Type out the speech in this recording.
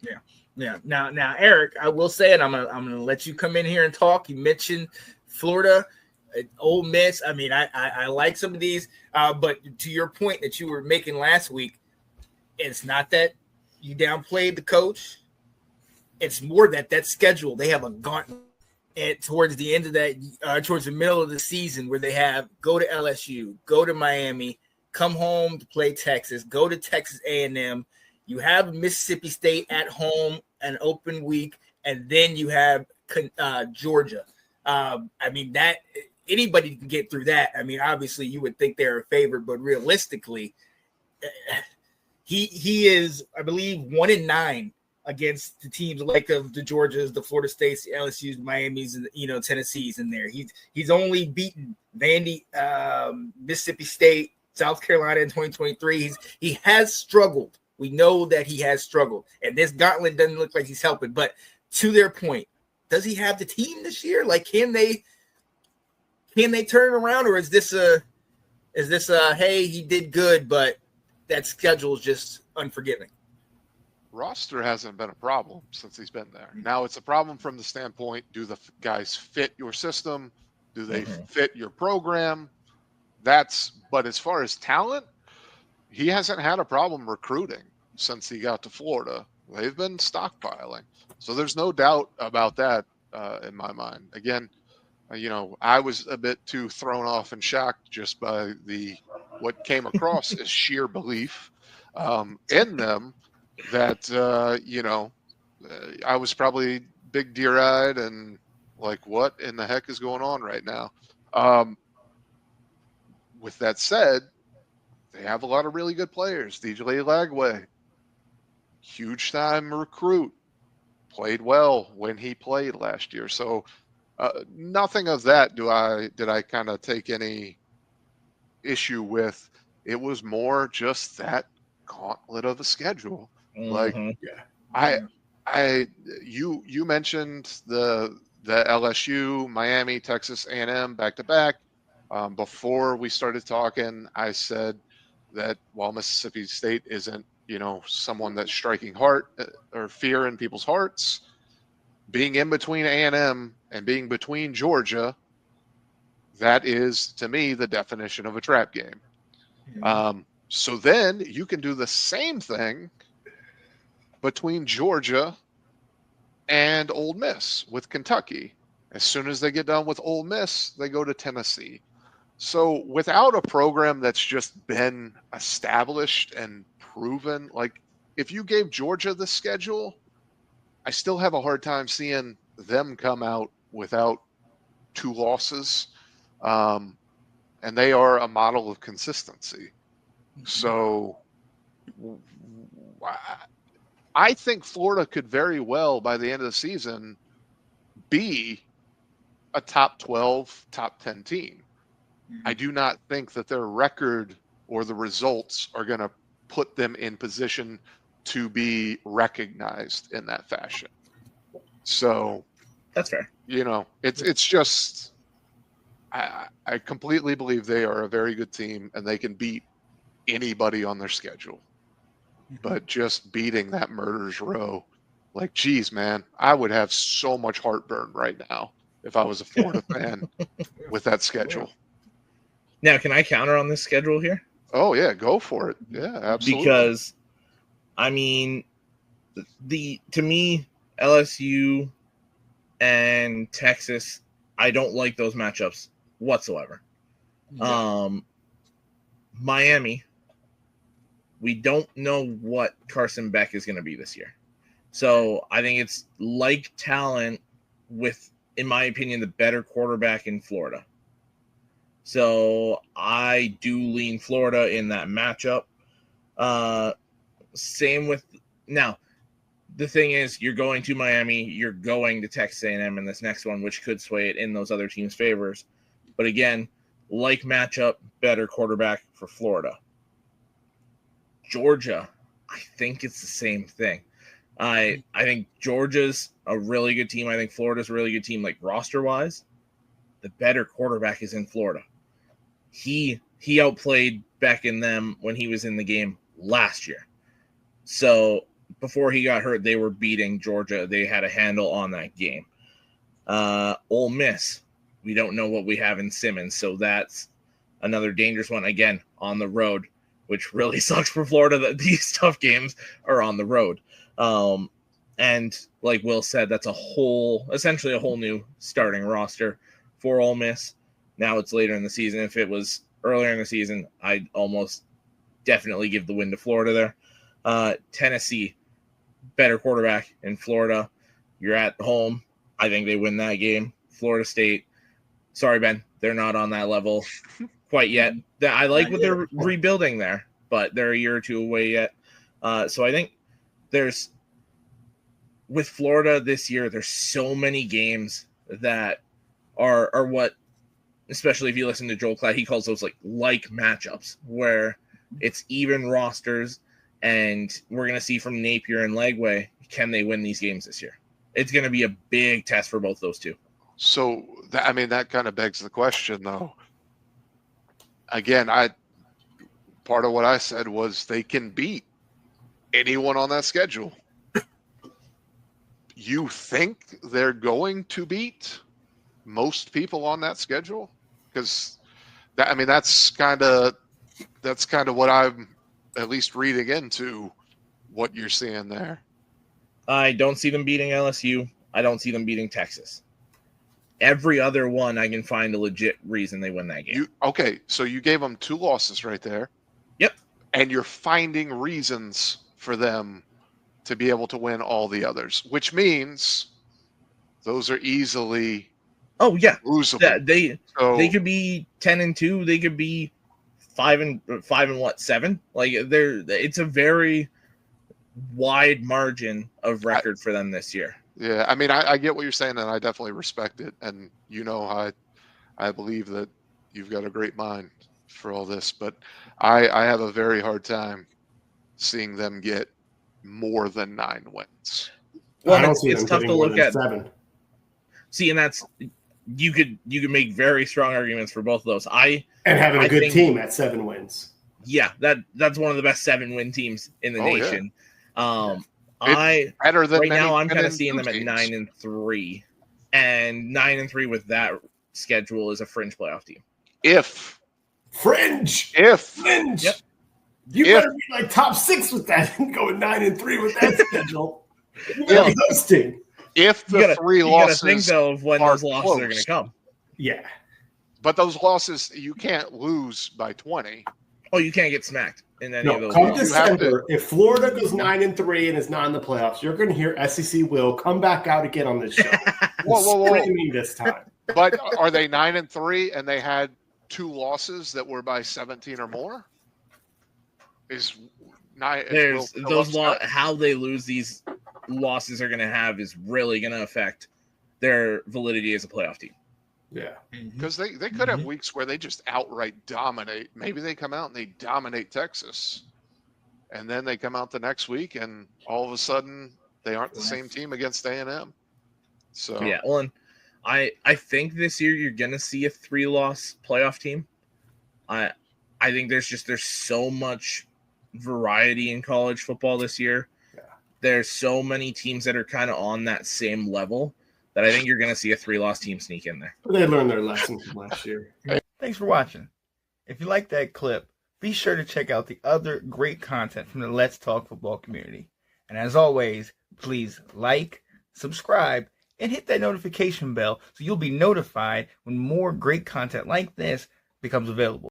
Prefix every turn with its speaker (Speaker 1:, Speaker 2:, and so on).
Speaker 1: Yeah. Yeah. Now, Eric, I will say, and I'm gonna let you come in here and talk. You mentioned Florida, Ole Miss. I mean, I like some of these, but to your point that you were making last week, it's not that you downplayed the coach. It's more that schedule. They have a gauntlet towards the end of that, towards the middle of the season, where they have go to LSU, go to Miami, come home to play Texas, go to Texas A&M. You have Mississippi State at home, an open week, and then you have Georgia. I mean, that anybody can get through that. I mean, obviously, you would think they're a favorite, but realistically, he is, I believe, 1-9 against the teams like the Georgias, the Florida States, the LSU's, Miami's, and Tennessee's in there. He's only beaten Vandy, Mississippi State, South Carolina in 2023. He has struggled. We know that he has struggled, and this gauntlet doesn't look like he's helping. But to their point, does he have the team this year? Like, can they turn it around, or is this a hey, he did good, but that schedule is just unforgiving?
Speaker 2: Roster hasn't been a problem since he's been there. Now it's a problem from the standpoint, do the guys fit your system? Do they fit your program? But as far as talent, he hasn't had a problem recruiting since he got to Florida. They've been stockpiling. So there's no doubt about that in my mind. Again, I was a bit too thrown off and shocked just by what came across as sheer belief in them that, I was probably big deer-eyed and like, what in the heck is going on right now? With that said, they have a lot of really good players. DJ Lagway, huge time recruit, played well when he played last year. So nothing of that did I kind of take any issue with. It was more just that gauntlet of a schedule. Like, you mentioned the LSU, Miami, Texas A&M back to back. Before we started talking, I said that while Mississippi State isn't, someone that's striking heart or fear in people's hearts, being in between A&M and being between Georgia, that is, to me, the definition of a trap game. So then you can do the same thing between Georgia and Ole Miss with Kentucky. As soon as they get done with Ole Miss, they go to Tennessee. So without a program that's just been established and proven, like if you gave Georgia the schedule, I still have a hard time seeing them come out without 2 losses. And they are a model of consistency. So I think Florida could very well, by the end of the season, be a top 12, top 10 team. I do not think that their record or the results are going to put them in position to be recognized in that fashion. So
Speaker 3: that's fair.
Speaker 2: It's just I completely believe they are a very good team and they can beat anybody on their schedule. But just beating that murderer's row, like, geez, man, I would have so much heartburn right now if I was a Florida fan with that schedule.
Speaker 3: Now, can I counter on this schedule here?
Speaker 2: Oh, yeah, go for it. Yeah, absolutely.
Speaker 3: Because, I mean, to me, LSU and Texas, I don't like those matchups whatsoever. Yeah. Miami, we don't know what Carson Beck is going to be this year. So I think it's like talent with, in my opinion, the better quarterback in Florida. So I do lean Florida in that matchup. Same with now. The thing is, you're going to Miami, you're going to Texas A&M in this next one, which could sway it in those other teams' favors. But again, like matchup, better quarterback for Florida. Georgia, I think it's the same thing. I think Georgia's a really good team. I think Florida's a really good team, like roster-wise. The better quarterback is in Florida. He outplayed Beck and them when he was in the game last year. So before he got hurt, they were beating Georgia. They had a handle on that game. Ole Miss, we don't know what we have in Simmons, so that's another dangerous one, again, on the road, which really sucks for Florida that these tough games are on the road. And like Will said, that's essentially a whole new starting roster for Ole Miss. Now it's later in the season. If it was earlier in the season, I'd almost definitely give the win to Florida there. Tennessee, better quarterback in Florida. You're at home. I think they win that game. Florida State, sorry, Ben, they're not on that level quite yet. I like what they're rebuilding there, but they're a year or two away yet. So I think with Florida this year, there's so many games that are what, especially if you listen to Joel Klatt, he calls those like matchups where it's even rosters, and we're going to see from Napier and Legway, can they win these games this year? It's going to be a big test for both those two.
Speaker 2: So, that kind of begs the question, though. Again, part of what I said was they can beat anyone on that schedule. You think they're going to beat most people on that schedule? Because that's kind of what I'm at least reading into what you're seeing there.
Speaker 3: I don't see them beating LSU. I don't see them beating Texas. Every other one, I can find a legit reason they win that game.
Speaker 2: So you gave them 2 losses right there.
Speaker 3: Yep.
Speaker 2: And you're finding reasons for them to be able to win all the others, which means those are easily losable.
Speaker 3: They could be 10-2. They could be 5-7. Like it's a very wide margin of record for them this year.
Speaker 2: Yeah, I get what you're saying, and I definitely respect it. And I believe that you've got a great mind for all this, but I have a very hard time seeing them get more than 9 wins.
Speaker 4: Well, I don't see them getting more than 7.
Speaker 3: See, and that's you could make very strong arguments for both of those. And
Speaker 4: having a good team at 7 wins.
Speaker 3: Yeah, that's one of the best 7-win teams in the nation.
Speaker 2: Yeah.
Speaker 3: Better than right now. I'm kind of seeing them at 9-3, and 9-3 with that schedule is a fringe playoff team.
Speaker 4: Fringe.
Speaker 3: Yep.
Speaker 4: You better be like top 6 with that and going 9-3 with that schedule. You're hosting.
Speaker 2: If the 3 losses,
Speaker 3: you gotta think though of when those losses are going to come.
Speaker 4: Yeah,
Speaker 2: but those losses you can't lose by 20.
Speaker 3: Oh, you can't get smacked in any of those.
Speaker 4: Come December, if Florida goes 9-3 and is not in the playoffs, you're going to hear SEC Will come back out again on this show.
Speaker 2: Whoa.
Speaker 4: This time.
Speaker 2: But are they 9-3 and they had 2 losses that were by 17 or more?
Speaker 3: There's those how they lose these losses are going to have is really going to affect their validity as a playoff team.
Speaker 4: Yeah,
Speaker 2: because they could have weeks where they just outright dominate. Maybe they come out and they dominate Texas, and then they come out the next week and all of a sudden they aren't the same team against A&M. So
Speaker 3: yeah, well, and I think this year you're going to see a 3-loss playoff team. I think there's so much variety in college football this year.
Speaker 4: Yeah.
Speaker 3: There's so many teams that are kind of on that same level that I think you're going to see a 3-loss team sneak in there.
Speaker 4: They learned their lesson from last year.
Speaker 1: Thanks for watching. If you like that clip, be sure to check out the other great content from the Let's Talk Football community. And as always, please like, subscribe, and hit that notification bell so you'll be notified when more great content like this becomes available.